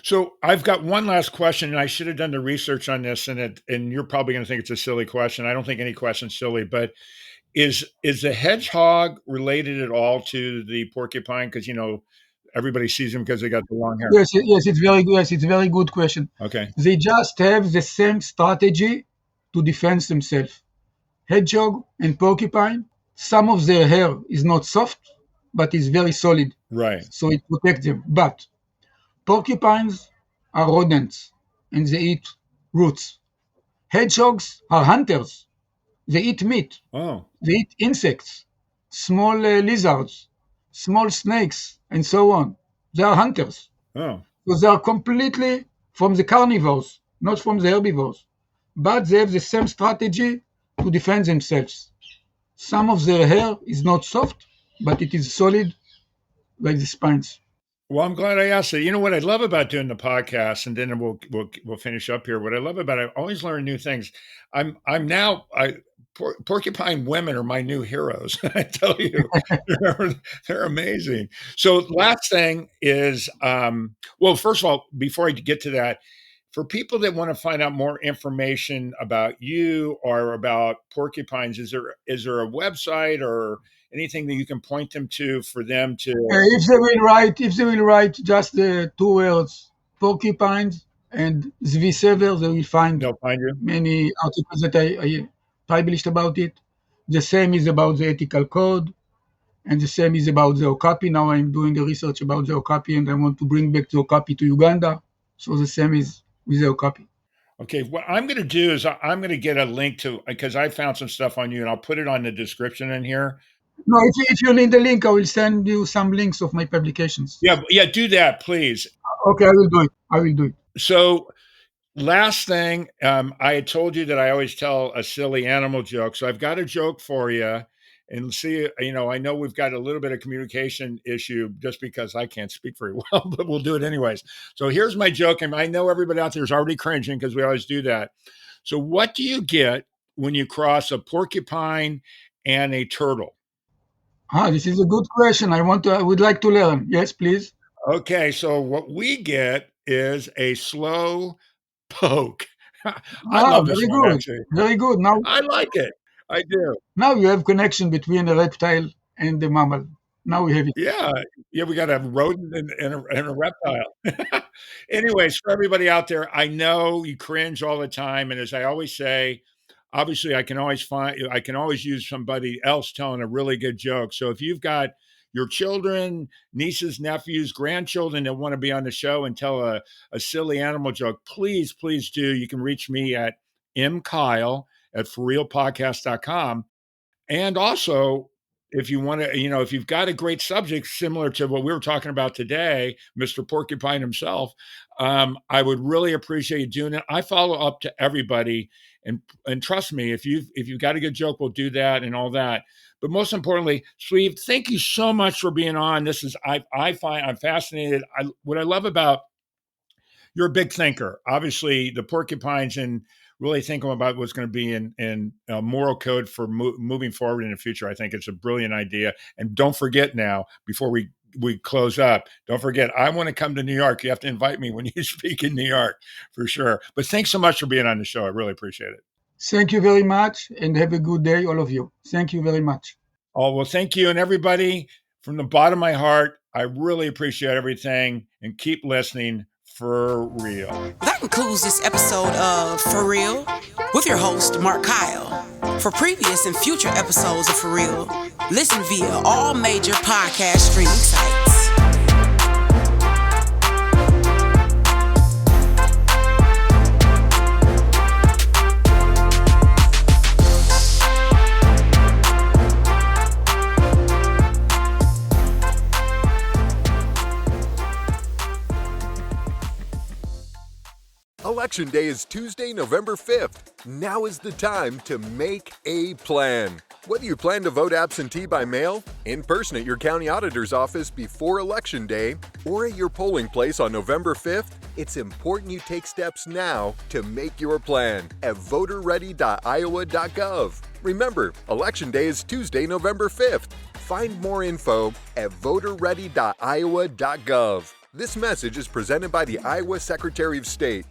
So I've got one last question, and I should have done the research on this, and you're probably going to think it's a silly question. I don't think any question's silly, but Is the hedgehog related at all to the porcupine? Because everybody sees them because they got the long hair. Yes, it's very good. Yes, it's a very good question. Okay. They just have the same strategy to defend themselves. Hedgehog and porcupine, some of their hair is not soft, but is very solid, Right. so it protects them. But porcupines are rodents, and they eat roots. Hedgehogs are hunters. They eat meat. Oh. They eat insects, small lizards, small snakes, and so on. They are hunters. Oh. So they are completely from the carnivores, not from the herbivores. But they have the same strategy to defend themselves. Some of their hair is not soft, but it is solid, like the spines. Well, I'm glad I asked it. You know what I love about doing the podcast, and then we'll finish up here. What I love about it, I always learn new things. Porcupine women are my new heroes. I tell you, they're amazing. So, last thing is, well, first of all, before I get to that, for people that want to find out more information about you or about porcupines, is there a website or anything that you can point them to for them to? If they will write just the two words, porcupines and Zvi Sever, They'll find you. many articles that I published about it. The same is about the ethical code, and the same is about the okapi. Now I'm doing a research about the okapi, and I want to bring back the okapi to Uganda. So the same is with the okapi. Okay, what I'm going to do is I'm going to get a link to, because I found some stuff on you, and I'll put it on the description in here. No, if you need the link, I will send you some links of my publications. Yeah, do that, please. Okay, I will do it. So, last thing, I had told you that I always tell a silly animal joke. So I've got a joke for you. And see, I know we've got a little bit of communication issue just because I can't speak very well, but we'll do it anyways. So here's my joke. And I know everybody out there is already cringing because we always do that. So what do you get when you cross a porcupine and a turtle? This is a good question. I would like to learn. Yes, please. Okay, so what we get is a slow poke. I love this very one, good. actually. Very good. Now I like it. I do. Now you have connection between a reptile and the mammal. Now we have it. Yeah, we got a rodent and a reptile. Anyways, for everybody out there, I know you cringe all the time, and as I always say, obviously I can always use somebody else telling a really good joke. So if you've got your children, nieces, nephews, grandchildren that want to be on the show and tell a silly animal joke, please do. You can reach me at mkyle@forrealpodcast.com. And also, if you want to, if you've got a great subject similar to what we were talking about today, Mr. Porcupine himself, I would really appreciate you doing it. I follow up to everybody, and trust me, if you've got a good joke, we'll do that and all that. But most importantly, Zvi, thank you so much for being on. This is I'm fascinated. What I love about, you're a big thinker. Obviously, the porcupines, and really thinking about what's going to be in moral code for moving forward in the future. I think it's a brilliant idea. And don't forget now, before we close up, don't forget, I want to come to New York. You have to invite me when you speak in New York for sure. But thanks so much for being on the show. I really appreciate it. Thank you very much, and have a good day, all of you. Thank you very much. Oh, well, thank you. And everybody, from the bottom of my heart, I really appreciate everything, and keep listening. For real. That concludes this episode of For Real with your host, Mark Kyle. For previous and future episodes of For Real, listen via all major podcast streaming sites. Election Day is Tuesday, November 5th. Now is the time to make a plan. Whether you plan to vote absentee by mail, in person at your county auditor's office before Election Day, or at your polling place on November 5th, it's important you take steps now to make your plan at voterready.iowa.gov. Remember, Election Day is Tuesday, November 5th. Find more info at voterready.iowa.gov. This message is presented by the Iowa Secretary of State.